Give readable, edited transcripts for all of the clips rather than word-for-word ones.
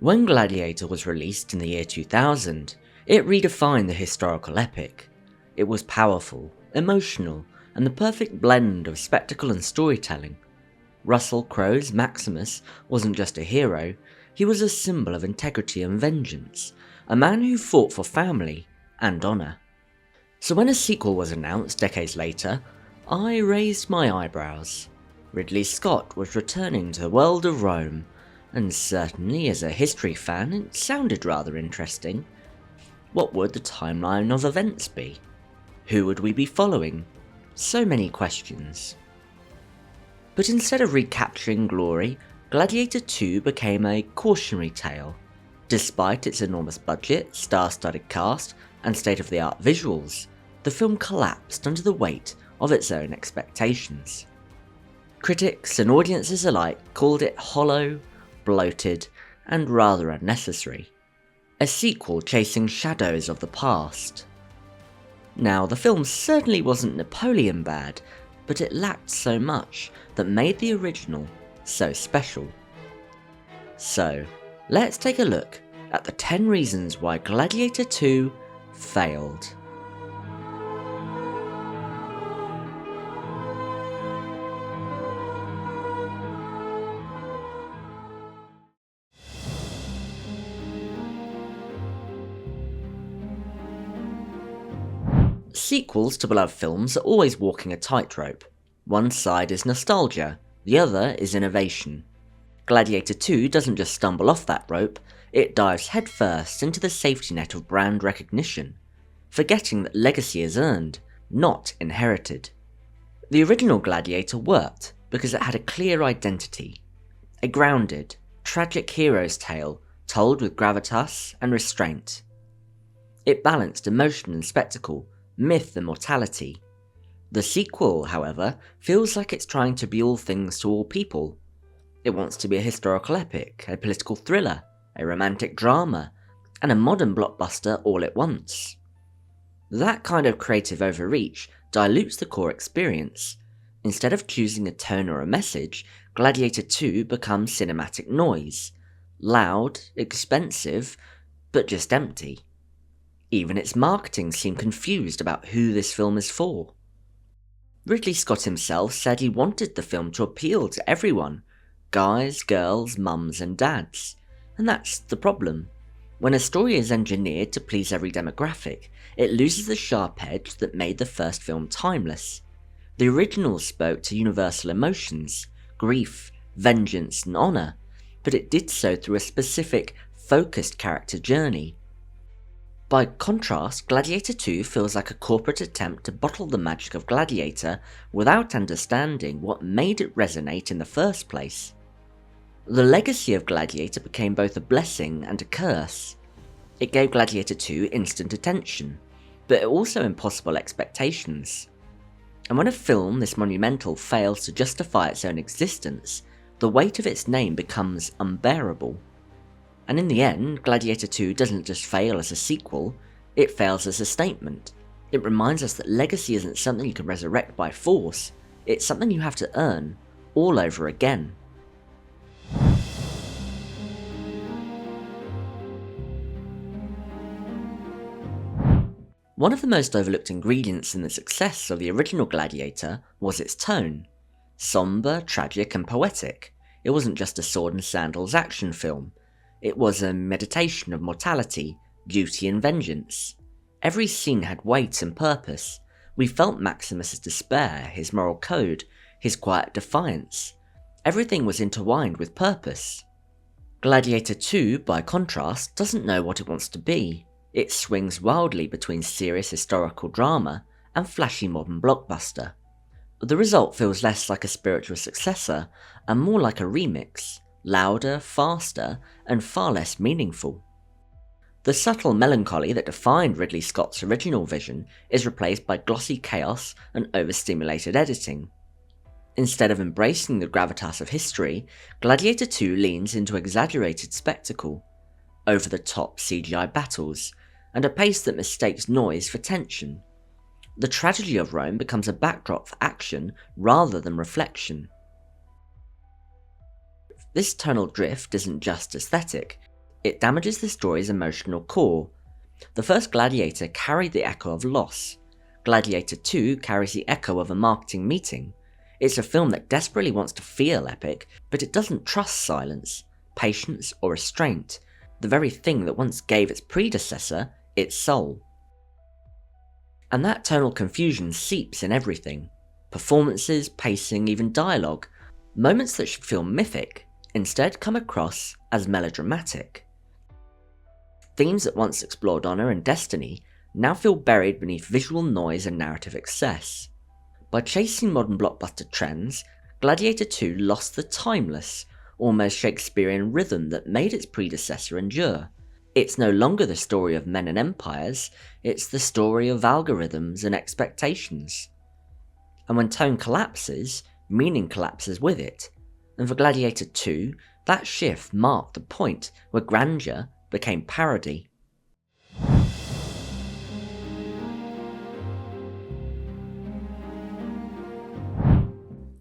When Gladiator was released in the year 2000, it redefined the historical epic. It was powerful, emotional, and the perfect blend of spectacle and storytelling. Russell Crowe's Maximus wasn't just a hero, he was a symbol of integrity and vengeance, a man who fought for family and honour. So when a sequel was announced decades later, I raised my eyebrows. Ridley Scott was returning to the world of Rome, and certainly as a history fan it sounded rather interesting. What would the timeline of events be? Who would we be following? So many questions. But instead of recapturing glory, Gladiator 2 became a cautionary tale. Despite its enormous budget, star-studded cast, and state-of-the-art visuals, the film collapsed under the weight of its own expectations. Critics and audiences alike called it hollow, bloated, and rather unnecessary. A sequel chasing shadows of the past. Now, the film certainly wasn't Napoleon bad, but it lacked so much that made the original so special. So, let's take a look at the 10 reasons why Gladiator 2 failed. Sequels to beloved films are always walking a tightrope. One side is nostalgia, the other is innovation. Gladiator 2 doesn't just stumble off that rope, it dives headfirst into the safety net of brand recognition, forgetting that legacy is earned, not inherited. The original Gladiator worked because it had a clear identity. A grounded, tragic hero's tale told with gravitas and restraint. It balanced emotion and spectacle, myth and mortality. The sequel, however, feels like it's trying to be all things to all people. It wants to be a historical epic, a political thriller, a romantic drama, and a modern blockbuster all at once. That kind of creative overreach dilutes the core experience. Instead of choosing a tone or a message, Gladiator 2 becomes cinematic noise. Loud, expensive, but just empty. Even its marketing seemed confused about who this film is for. Ridley Scott himself said he wanted the film to appeal to everyone, guys, girls, mums and dads. And that's the problem. When a story is engineered to please every demographic, it loses the sharp edge that made the first film timeless. The original spoke to universal emotions, grief, vengeance and honour, but it did so through a specific, focused character journey. By contrast, Gladiator 2 feels like a corporate attempt to bottle the magic of Gladiator without understanding what made it resonate in the first place. The legacy of Gladiator became both a blessing and a curse. It gave Gladiator 2 instant attention, but also impossible expectations. And when a film this monumental fails to justify its own existence, the weight of its name becomes unbearable. And in the end, Gladiator 2 doesn't just fail as a sequel, it fails as a statement. It reminds us that legacy isn't something you can resurrect by force, it's something you have to earn, all over again. One of the most overlooked ingredients in the success of the original Gladiator was its tone. Sombre, tragic and poetic. It wasn't just a sword and sandals action film. It was a meditation of mortality, duty and vengeance. Every scene had weight and purpose. We felt Maximus's despair, his moral code, his quiet defiance. Everything was intertwined with purpose. Gladiator 2, by contrast, doesn't know what it wants to be. It swings wildly between serious historical drama and flashy modern blockbuster. The result feels less like a spiritual successor and more like a remix. Louder, faster, and far less meaningful. The subtle melancholy that defined Ridley Scott's original vision is replaced by glossy chaos and overstimulated editing. Instead of embracing the gravitas of history, Gladiator 2 leans into exaggerated spectacle, over-the-top CGI battles, and a pace that mistakes noise for tension. The tragedy of Rome becomes a backdrop for action rather than reflection. This tonal drift isn't just aesthetic, It damages the story's emotional core. The first Gladiator carried the echo of loss. Gladiator 2 carries the echo of a marketing meeting. It's a film that desperately wants to feel epic, but it doesn't trust silence, patience, or restraint, the very thing that once gave its predecessor its soul. And that tonal confusion seeps in everything. Performances, pacing, even dialogue. Moments that should feel mythic instead come across as melodramatic. Themes that once explored honour and destiny now feel buried beneath visual noise and narrative excess. By chasing modern blockbuster trends, Gladiator 2 lost the timeless, almost Shakespearean rhythm that made its predecessor endure. It's no longer the story of men and empires, it's the story of algorithms and expectations. And when tone collapses, meaning collapses with it. And for Gladiator 2, that shift marked the point where grandeur became parody.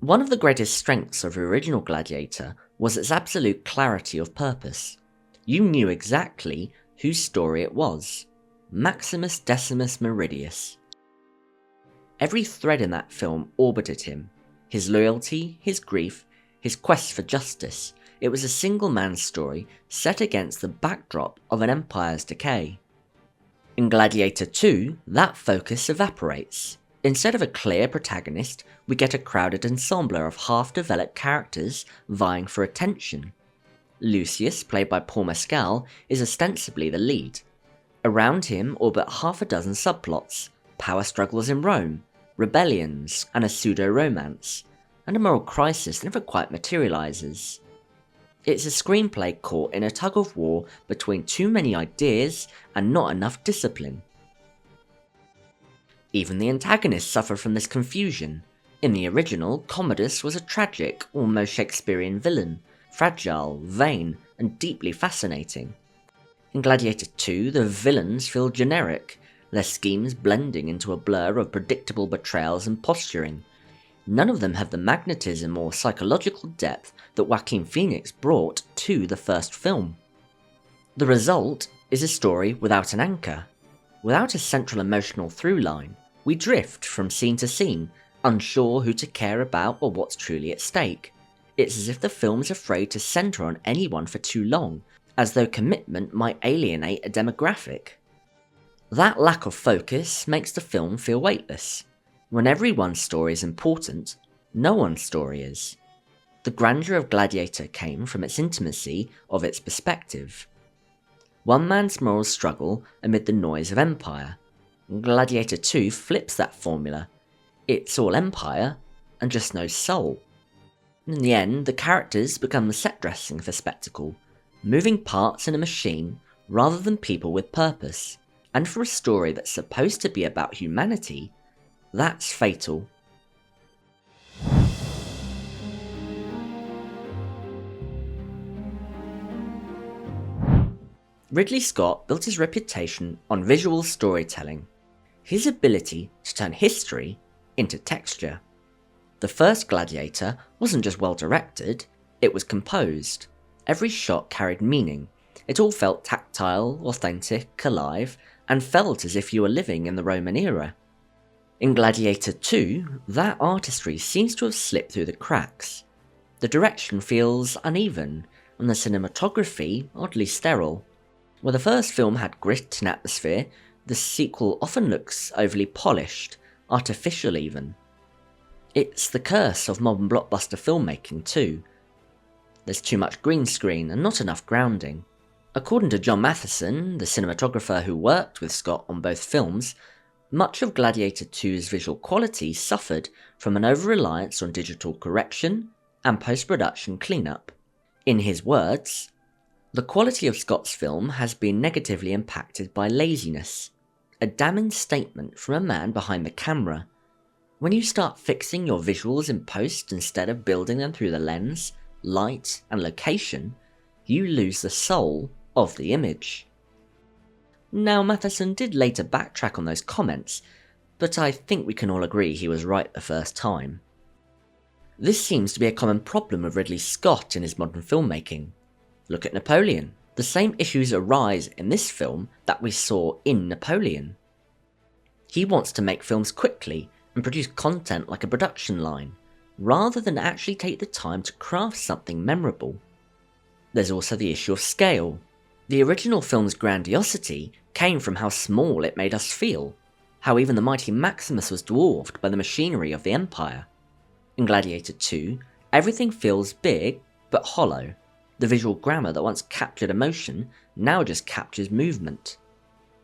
One of the greatest strengths of the original Gladiator was its absolute clarity of purpose. You knew exactly whose story it was. Maximus Decimus Meridius. Every thread in that film orbited him. His loyalty, his grief, his quest for justice. It was a single man's story set against the backdrop of an empire's decay. In Gladiator 2, that focus evaporates. Instead of a clear protagonist, we get a crowded ensemble of half-developed characters vying for attention. Lucius, played by Paul Mescal, is ostensibly the lead. Around him orbit half a dozen subplots, power struggles in Rome, rebellions, and a pseudo-romance, and a moral crisis that never quite materialises. It's a screenplay caught in a tug-of-war between too many ideas and not enough discipline. Even the antagonists suffer from this confusion. In the original, Commodus was a tragic, almost Shakespearean villain, fragile, vain, and deeply fascinating. In Gladiator 2, the villains feel generic, their schemes blending into a blur of predictable betrayals and posturing. None of them have the magnetism or psychological depth that Joaquin Phoenix brought to the first film. The result is a story without an anchor. Without a central emotional through line, we drift from scene to scene, unsure who to care about or what's truly at stake. It's as if the film is afraid to centre on anyone for too long, as though commitment might alienate a demographic. That lack of focus makes the film feel weightless. When everyone's story is important, no one's story is. The grandeur of Gladiator came from its intimacy of its perspective. One man's moral struggle amid the noise of empire. Gladiator 2 flips that formula. It's all empire and just no soul. In the end, the characters become the set dressing for spectacle, moving parts in a machine rather than people with purpose. And for a story that's supposed to be about humanity, that's fatal. Ridley Scott built his reputation on visual storytelling, his ability to turn history into texture. The first Gladiator wasn't just well directed, it was composed. Every shot carried meaning. It all felt tactile, authentic, alive, and felt as if you were living in the Roman era. In Gladiator 2, that artistry seems to have slipped through the cracks. The direction feels uneven, and the cinematography oddly sterile. Where the first film had grit and atmosphere, the sequel often looks overly polished, artificial even. It's the curse of modern blockbuster filmmaking too. There's too much green screen and not enough grounding. According to John Matheson, the cinematographer who worked with Scott on both films, much of Gladiator 2's visual quality suffered from an over-reliance on digital correction and post-production cleanup. In his words, "The quality of Scott's film has been negatively impacted by laziness, a damning statement from a man behind the camera. When you start fixing your visuals in post instead of building them through the lens, light, and location, you lose the soul of the image." Now, Matheson did later backtrack on those comments, but I think we can all agree he was right the first time. This seems to be a common problem with Ridley Scott in his modern filmmaking. Look at Napoleon, The same issues arise in this film that we saw in Napoleon. He wants to make films quickly and produce content like a production line, rather than actually take the time to craft something memorable. There's also the issue of scale. The original film's grandiosity came from how small it made us feel, how even the mighty Maximus was dwarfed by the machinery of the Empire. In Gladiator 2, everything feels big but hollow. The visual grammar that once captured emotion now just captures movement.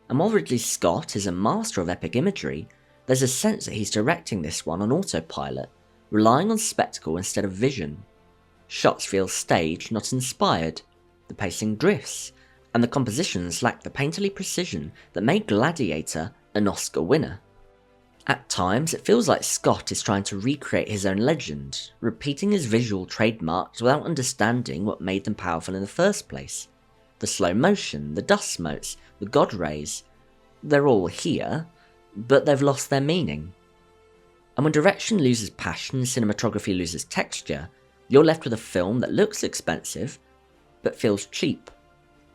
And while Ridley Scott is a master of epic imagery, there's a sense that he's directing this one on autopilot, relying on spectacle instead of vision. Shots feel staged, not inspired, the pacing drifts, and the compositions lack the painterly precision that made Gladiator an Oscar winner. At times, it feels like Scott is trying to recreate his own legend, repeating his visual trademarks without understanding what made them powerful in the first place. The slow motion, the dust motes, the god rays, they're all here, but they've lost their meaning. And when direction loses passion and cinematography loses texture, you're left with a film that looks expensive, but feels cheap.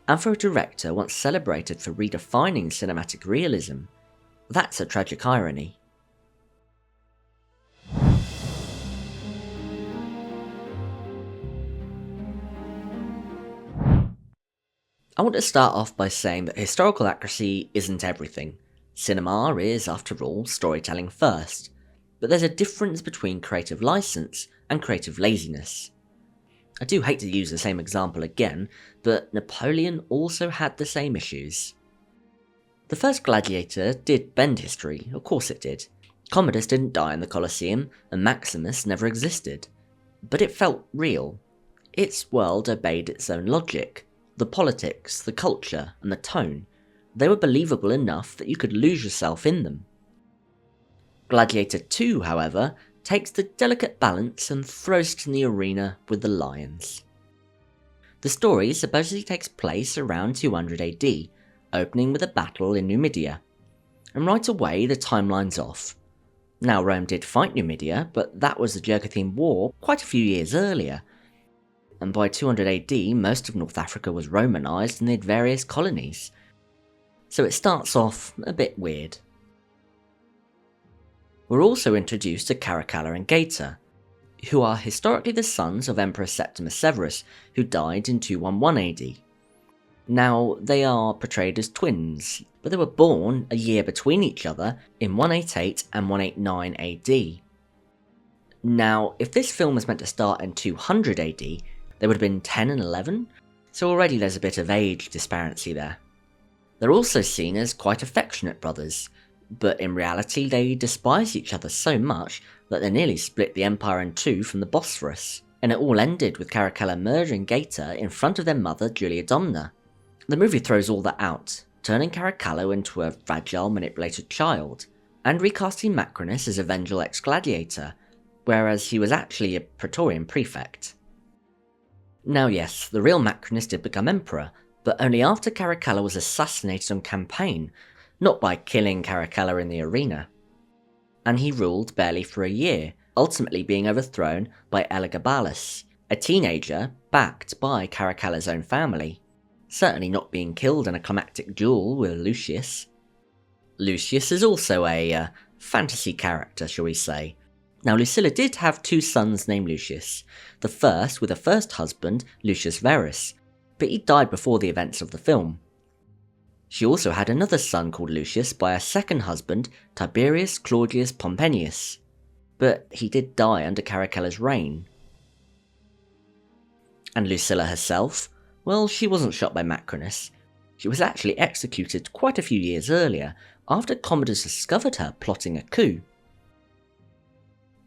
And for a director once celebrated for redefining cinematic realism, that's a tragic irony. I want to start off by saying that historical accuracy isn't everything. Cinema is, after all, storytelling first, but there's a difference between creative license and creative laziness. I do hate to use the same example again, but Napoleon also had the same issues. The first Gladiator did bend history, of course it did. Commodus didn't die in the Colosseum, and Maximus never existed. But it felt real. Its world obeyed its own logic. The politics, the culture, and the tone. They were believable enough that you could lose yourself in them. Gladiator 2, however, takes the delicate balance and throws it in the arena with the lions. The story supposedly takes place around 200 AD, opening with a battle in Numidia. And right away the timeline's off. Now Rome did fight Numidia, but that was the Jugurthine War quite a few years earlier. And by 200 AD most of North Africa was Romanised and they had various colonies. So it starts off a bit weird. We're also introduced to Caracalla and Gaeta, who are historically the sons of Emperor Septimus Severus, who died in 211 AD. Now, they are portrayed as twins, but they were born a year between each other in 188 and 189 AD. Now, if this film was meant to start in 200 AD, they would have been 10 and 11, so already there's a bit of age disparity there. They're also seen as quite affectionate brothers, but in reality they despise each other so much that they nearly split the empire in two from the Bosphorus, and it all ended with Caracalla murdering Gaeta in front of their mother Julia Domna. The movie throws all that out, turning Caracalla into a fragile, manipulated child, and recasting Macrinus as a vengeful ex-gladiator, whereas he was actually a Praetorian prefect. Now yes, the real Macrinus did become emperor, but only after Caracalla was assassinated on campaign, not by killing Caracalla in the arena. And he ruled barely for a year, ultimately being overthrown by Elagabalus, a teenager backed by Caracalla's own family. Certainly not being killed in a climactic duel with Lucius. Lucius is also a fantasy character, shall we say. Now Lucilla did have two sons named Lucius, the first with her first husband, Lucius Verus, but he died before the events of the film. She also had another son called Lucius by her second husband, Tiberius Claudius Pompenius, but he did die under Caracalla's reign. And Lucilla herself? Well, she wasn't shot by Macrinus. She was actually executed quite a few years earlier, after Commodus discovered her plotting a coup.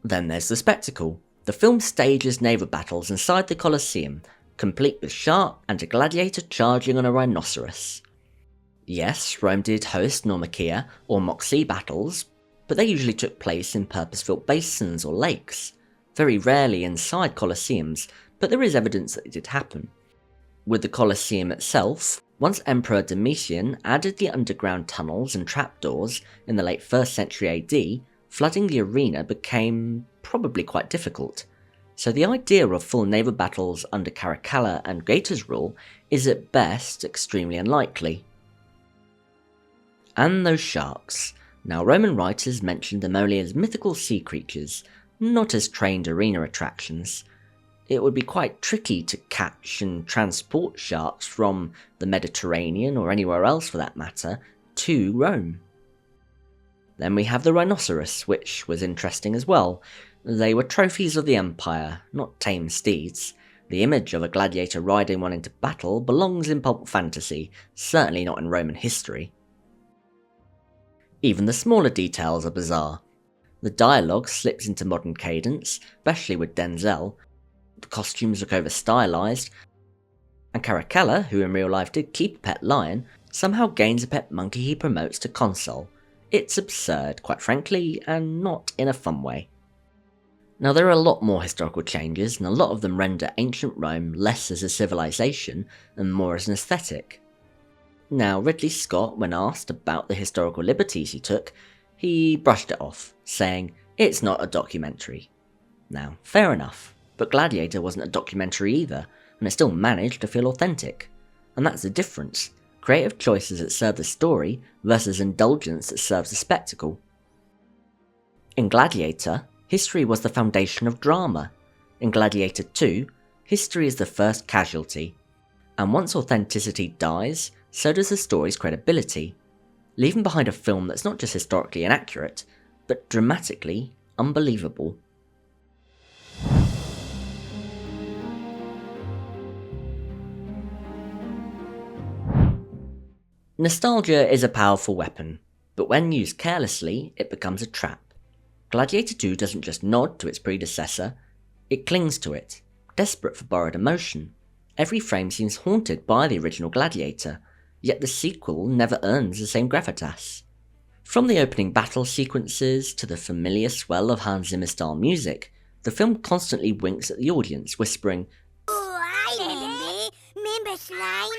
Then there's the spectacle. The film stages naval battles inside the Colosseum, complete with shark and a gladiator charging on a rhinoceros. Yes, Rome did host Normakia or Moxie battles, but they usually took place in purpose-built basins or lakes, very rarely inside Colosseums, but there is evidence that it did happen. With the Colosseum itself, once Emperor Domitian added the underground tunnels and trapdoors in the late 1st century AD, flooding the arena became probably quite difficult. so the idea of full naval battles under Caracalla and Gator's rule is at best extremely unlikely. And those sharks. Now, Roman writers mentioned them only as mythical sea creatures, not as trained arena attractions. It would be quite tricky to catch and transport sharks from the Mediterranean, or anywhere else for that matter, to Rome. Then we have the rhinoceros, which was interesting as well. They were trophies of the empire, not tame steeds. The image of a gladiator riding one into battle belongs in pulp fantasy, certainly not in Roman history. Even the smaller details are bizarre. The dialogue slips into modern cadence, especially with Denzel. The costumes look over-stylized, and Caracalla, who in real life did keep a pet lion, somehow gains a pet monkey he promotes to consul. It's absurd, quite frankly, and not in a fun way. Now, there are a lot more historical changes, and a lot of them render ancient Rome less as a civilization and more as an aesthetic. Now, Ridley Scott, when asked about the historical liberties he took, he brushed it off, saying, "It's not a documentary." Now, fair enough, but Gladiator wasn't a documentary either, and it still managed to feel authentic. And that's the difference: creative choices that serve the story versus indulgence that serves the spectacle. In Gladiator, history was the foundation of drama. In Gladiator 2, history is the first casualty. And once authenticity dies, so does the story's credibility, leaving behind a film that's not just historically inaccurate, but dramatically unbelievable. Nostalgia is a powerful weapon, but when used carelessly, it becomes a trap. Gladiator 2 doesn't just nod to its predecessor, it clings to it, desperate for borrowed emotion. Every frame seems haunted by the original Gladiator, yet the sequel never earns the same gravitas. From the opening battle sequences to the familiar swell of Hans Zimmer-style music, the film constantly winks at the audience, whispering, "Oh, I remember Slimy."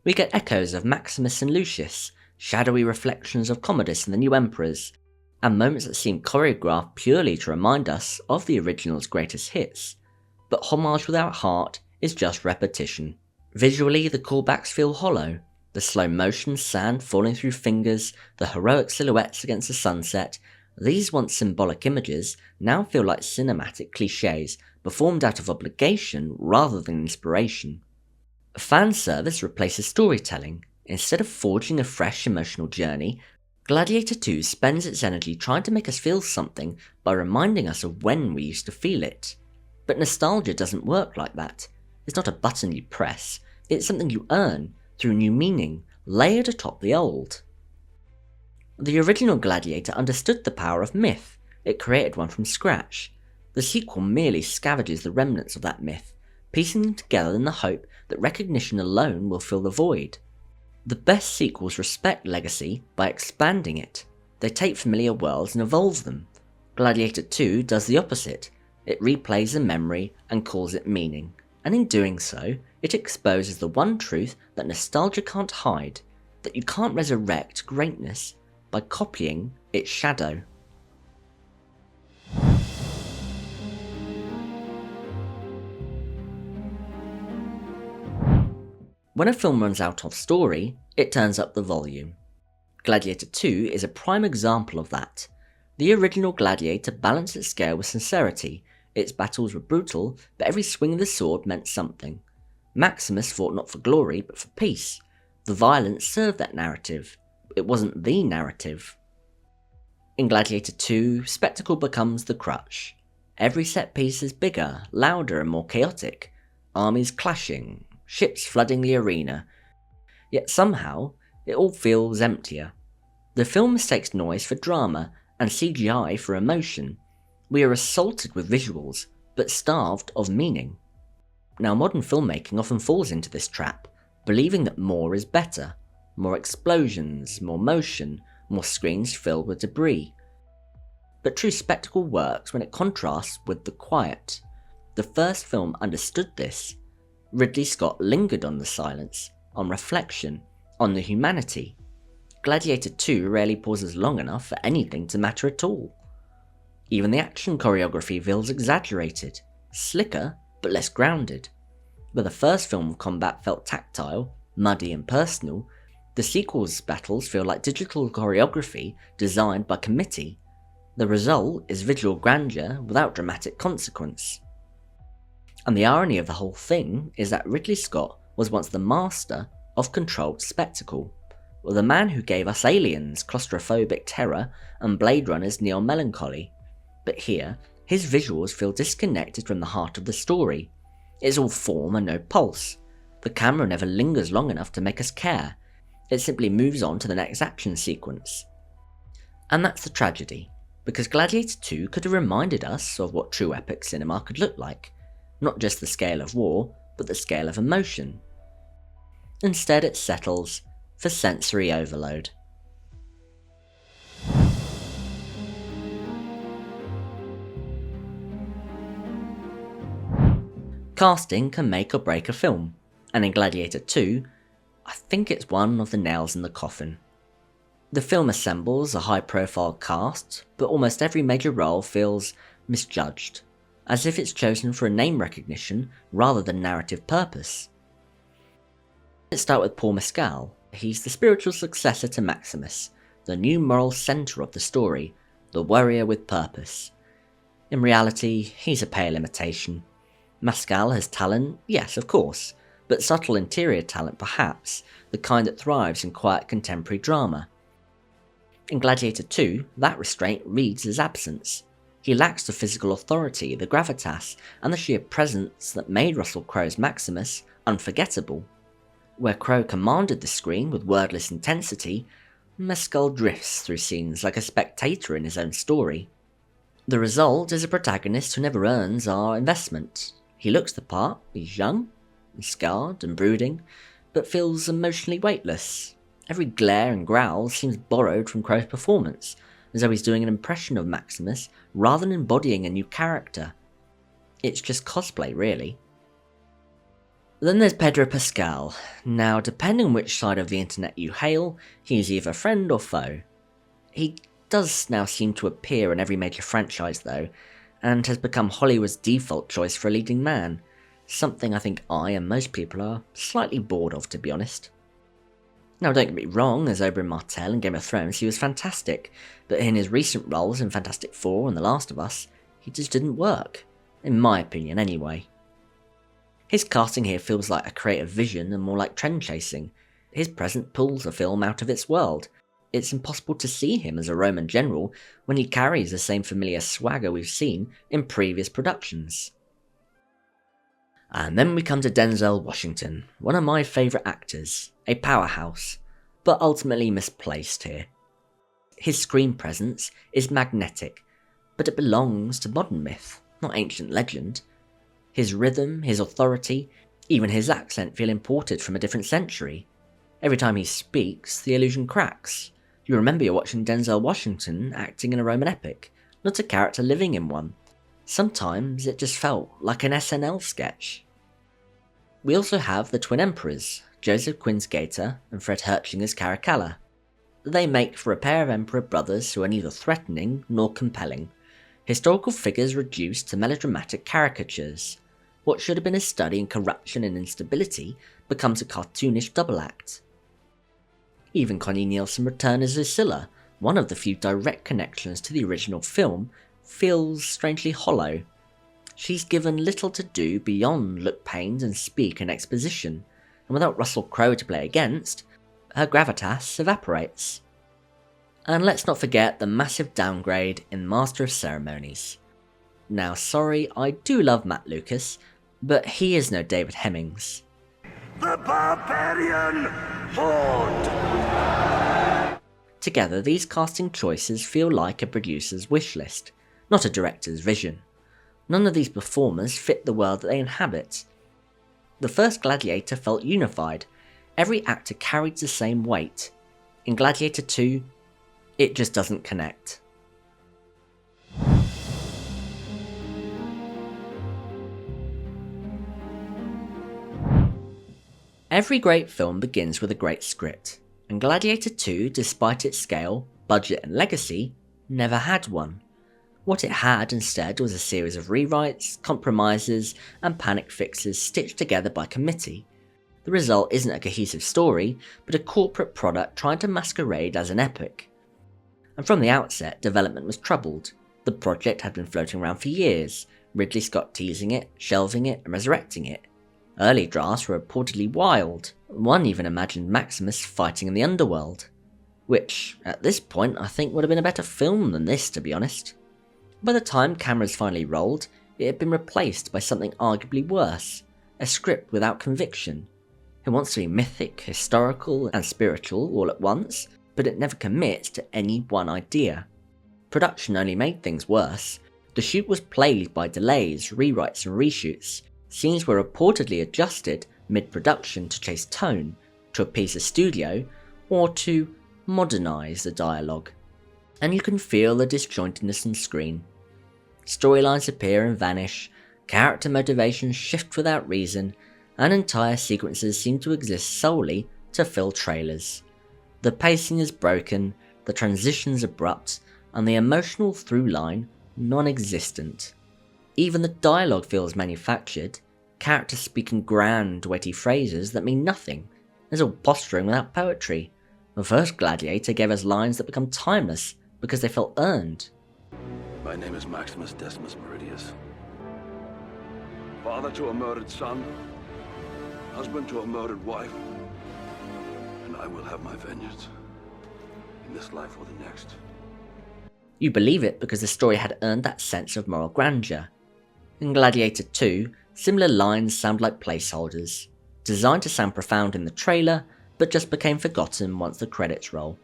We get echoes of Maximus and Lucius, shadowy reflections of Commodus and the new emperors, and moments that seem choreographed purely to remind us of the original's greatest hits. But homage without heart is just repetition. Visually, the callbacks feel hollow. The slow motion sand falling through fingers, the heroic silhouettes against the sunset, these once symbolic images now feel like cinematic cliches, performed out of obligation rather than inspiration. Fan service replaces storytelling. Instead of forging a fresh emotional journey, Gladiator 2 spends its energy trying to make us feel something by reminding us of when we used to feel it. But nostalgia doesn't work like that. It's not a button you press, it's something you earn through new meaning, layered atop the old. The original Gladiator understood the power of myth, it created one from scratch. The sequel merely scavenges the remnants of that myth, piecing them together in the hope that recognition alone will fill the void. The best sequels respect legacy by expanding it. They take familiar worlds and evolve them. Gladiator 2 does the opposite. It replays a memory and calls it meaning, and in doing so, it exposes the one truth that nostalgia can't hide, that you can't resurrect greatness by copying its shadow. When a film runs out of story, it turns up the volume. Gladiator 2 is a prime example of that. The original Gladiator balanced its scale with sincerity. Its battles were brutal, but every swing of the sword meant something. Maximus fought not for glory, but for peace. The violence served that narrative. It wasn't the narrative. In Gladiator 2, spectacle becomes the crutch. Every set piece is bigger, louder, and more chaotic. Armies clashing, ships flooding the arena. Yet somehow, it all feels emptier. The film mistakes noise for drama and CGI for emotion. We are assaulted with visuals, but starved of meaning. Now, modern filmmaking often falls into this trap, believing that more is better. More explosions, more motion, more screens filled with debris. But true spectacle works when it contrasts with the quiet. The first film understood this. Ridley Scott lingered on the silence, on reflection, on the humanity. Gladiator 2 rarely pauses long enough for anything to matter at all. Even the action choreography feels exaggerated, slicker, but less grounded. Where the first film combat felt tactile, muddy and personal, the sequel's battles feel like digital choreography designed by committee. The result is visual grandeur without dramatic consequence. And the irony of the whole thing is that Ridley Scott was once the master of controlled spectacle, or the man who gave us Aliens' claustrophobic terror and Blade Runner's neo-melancholy. But here, his visuals feel disconnected from the heart of the story. It's all form and no pulse. The camera never lingers long enough to make us care. It simply moves on to the next action sequence. And that's the tragedy, because Gladiator 2 could have reminded us of what true epic cinema could look like. Not just the scale of war, but the scale of emotion. Instead it settles for sensory overload. Casting can make or break a film, and in Gladiator 2, I think it's one of the nails in the coffin. The film assembles a high-profile cast, but almost every major role feels misjudged, as if it's chosen for a name recognition rather than narrative purpose. Let's start with Paul Mescal. He's the spiritual successor to Maximus, the new moral centre of the story, the warrior with purpose. In reality, he's a pale imitation. Mescal has talent, yes of course, but subtle interior talent perhaps, the kind that thrives in quiet contemporary drama. In Gladiator 2, that restraint reads as absence. He lacks the physical authority, the gravitas, and the sheer presence that made Russell Crowe's Maximus unforgettable. Where Crowe commanded the screen with wordless intensity, Mescal drifts through scenes like a spectator in his own story. The result is a protagonist who never earns our investment. He looks the part, he's young, and scarred and brooding, but feels emotionally weightless. Every glare and growl seems borrowed from Crowe's performance, as though he's doing an impression of Maximus rather than embodying a new character. It's just cosplay, really. Then there's Pedro Pascal. Now, depending on which side of the internet you hail, he's either friend or foe. He does now seem to appear in every major franchise though, and has become Hollywood's default choice for a leading man, something I think I and most people are slightly bored of, to be honest. Now don't get me wrong, as Oberyn Martell in Game of Thrones he was fantastic, but in his recent roles in Fantastic Four and The Last of Us, he just didn't work, in my opinion anyway. His casting here feels like a creative vision and more like trend chasing. His presence pulls the film out of its world. It's impossible to see him as a Roman general when he carries the same familiar swagger we've seen in previous productions. And then we come to Denzel Washington, one of my favourite actors, a powerhouse, but ultimately misplaced here. His screen presence is magnetic, but it belongs to modern myth, not ancient legend. His rhythm, his authority, even his accent feel imported from a different century. Every time he speaks, the illusion cracks. You remember you're watching Denzel Washington acting in a Roman epic, not a character living in one. Sometimes it just felt like an SNL sketch. We also have the twin emperors, Joseph Quinns-Gaeta and Fred Hertlinger's Caracalla. They make for a pair of emperor brothers who are neither threatening nor compelling. Historical figures reduced to melodramatic caricatures. What should have been a study in corruption and instability becomes a cartoonish double act. Even Connie Nielsen return as Lucilla, one of the few direct connections to the original film, feels strangely hollow. She's given little to do beyond look pained and speak in exposition, and without Russell Crowe to play against, her gravitas evaporates. And let's not forget the massive downgrade in Master of Ceremonies. Now sorry, I do love Matt Lucas, but he is no David Hemmings. The Barbarian Horde! Together, these casting choices feel like a producer's wish list, not a director's vision. None of these performers fit the world that they inhabit. The first Gladiator felt unified. Every actor carried the same weight. In Gladiator 2, it just doesn't connect. Every great film begins with a great script, and Gladiator 2, despite its scale, budget and legacy, never had one. What it had instead was a series of rewrites, compromises, and panic fixes stitched together by committee. The result isn't a cohesive story, but a corporate product trying to masquerade as an epic. And from the outset, development was troubled. The project had been floating around for years, Ridley Scott teasing it, shelving it, and resurrecting it. Early drafts were reportedly wild, one even imagined Maximus fighting in the underworld. Which, at this point, I think would have been a better film than this, to be honest. By the time cameras finally rolled, it had been replaced by something arguably worse, a script without conviction. It wants to be mythic, historical, and spiritual all at once, but it never commits to any one idea. Production only made things worse. The shoot was plagued by delays, rewrites and reshoots. Scenes were reportedly adjusted mid-production to chase tone, to appease the studio, or to modernise the dialogue. And you can feel the disjointedness on screen. Storylines appear and vanish, character motivations shift without reason, and entire sequences seem to exist solely to fill trailers. The pacing is broken, the transitions abrupt, and the emotional through line non-existent. Even the dialogue feels manufactured, characters speaking grand, weighty phrases that mean nothing. There's all posturing without poetry. The first Gladiator gave us lines that become timeless because they felt earned. My name is Maximus Decimus Meridius. Father to a murdered son, husband to a murdered wife, and I will have my vengeance, in this life or the next. You believe it because the story had earned that sense of moral grandeur. In Gladiator 2, similar lines sound like placeholders, designed to sound profound in the trailer, but just became forgotten once the credits roll.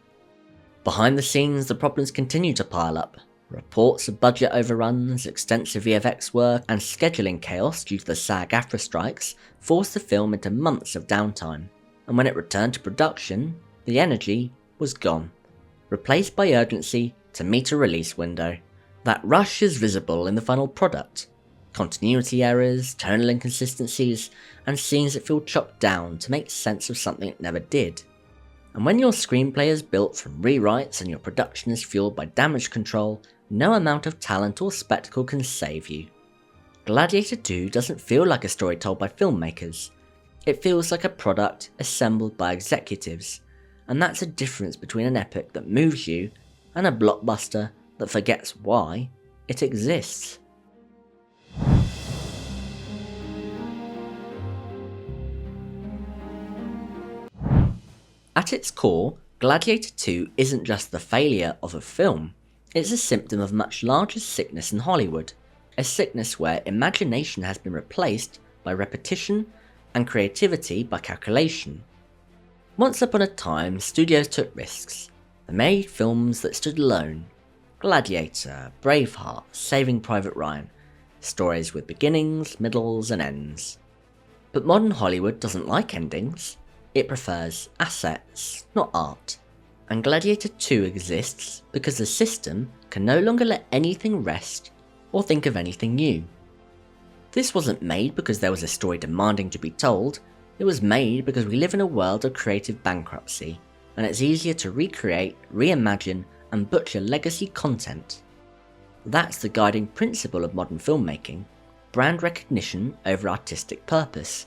Behind the scenes, the problems continue to pile up. Reports of budget overruns, extensive VFX work, and scheduling chaos due to the SAG-AFTRA strikes forced the film into months of downtime, and when it returned to production, the energy was gone, replaced by urgency to meet a release window. That rush is visible in the final product. Continuity errors, tonal inconsistencies, and scenes that feel chopped down to make sense of something it never did. And when your screenplay is built from rewrites and your production is fueled by damage control, no amount of talent or spectacle can save you. Gladiator 2 doesn't feel like a story told by filmmakers. It feels like a product assembled by executives, and that's a difference between an epic that moves you and a blockbuster that forgets why it exists. At its core, Gladiator 2 isn't just the failure of a film, it's a symptom of much larger sickness in Hollywood, a sickness where imagination has been replaced by repetition and creativity by calculation. Once upon a time, studios took risks. They made films that stood alone. Gladiator, Braveheart, Saving Private Ryan, stories with beginnings, middles and ends. But modern Hollywood doesn't like endings. It prefers assets, not art. And Gladiator 2 exists because the system can no longer let anything rest or think of anything new. This wasn't made because there was a story demanding to be told, it was made because we live in a world of creative bankruptcy, and it's easier to recreate, reimagine, and butcher legacy content. That's the guiding principle of modern filmmaking, brand recognition over artistic purpose.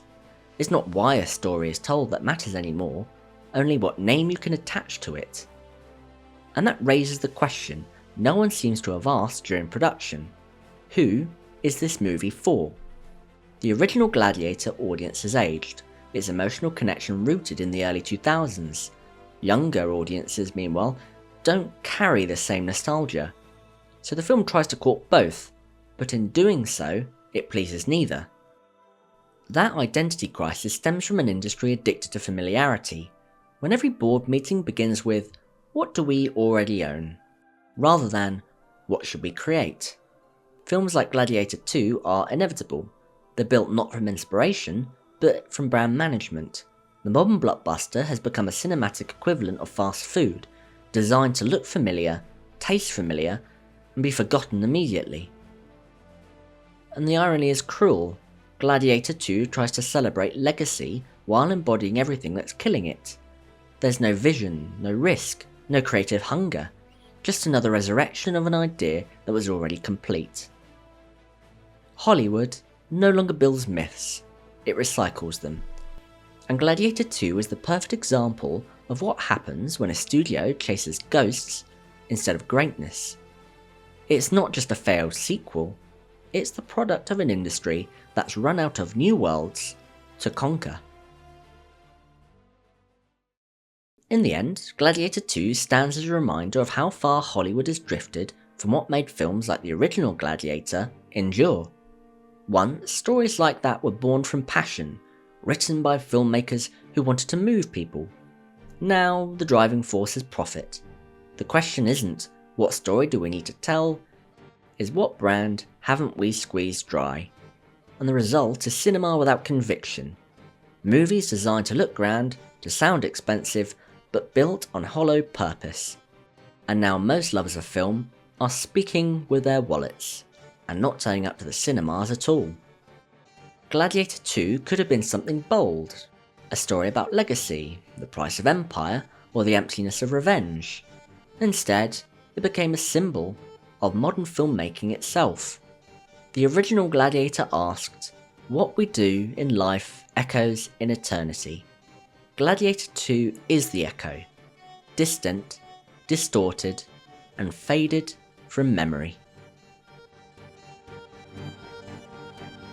It's not why a story is told that matters anymore, only what name you can attach to it. And that raises the question no one seems to have asked during production. Who is this movie for? The original Gladiator audience has aged, its emotional connection rooted in the early 2000s. Younger audiences, meanwhile, don't carry the same nostalgia. So the film tries to court both, but in doing so, it pleases neither. That identity crisis stems from an industry addicted to familiarity, when every board meeting begins with, what do we already own? Rather than, what should we create? Films like Gladiator 2 are inevitable. They're built not from inspiration, but from brand management. The modern blockbuster has become a cinematic equivalent of fast food, designed to look familiar, taste familiar, and be forgotten immediately. And the irony is cruel. Gladiator 2 tries to celebrate legacy while embodying everything that's killing it. There's no vision, no risk, no creative hunger. just another resurrection of an idea that was already complete. Hollywood no longer builds myths, it recycles them. And Gladiator 2 is the perfect example of what happens when a studio chases ghosts instead of greatness. It's not just a failed sequel, it's the product of an industry that's run out of new worlds to conquer. In the end, Gladiator 2 stands as a reminder of how far Hollywood has drifted from what made films like the original Gladiator endure. Once, stories like that were born from passion, written by filmmakers who wanted to move people. Now, the driving force is profit. The question isn't, what story do we need to tell, is what brand haven't we squeezed dry? And the result is cinema without conviction. Movies designed to look grand, to sound expensive, but built on hollow purpose. And now most lovers of film are speaking with their wallets, and not turning up to the cinemas at all. Gladiator 2 could have been something bold, a story about legacy, the price of empire, or the emptiness of revenge. Instead, it became a symbol of modern filmmaking itself. The original Gladiator asked, "What we do in life echoes in eternity." Gladiator 2 is the echo, distant, distorted, and faded from memory.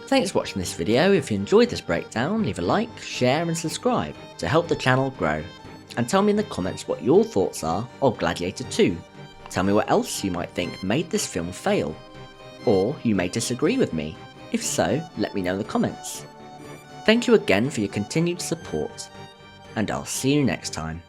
Thanks for watching this video. If you enjoyed this breakdown, leave a like, share and subscribe to help the channel grow. And tell me in the comments what your thoughts are of Gladiator 2. Tell me what else you might think made this film fail. Or you may disagree with me. If so, let me know in the comments. Thank you again for your continued support, and I'll see you next time.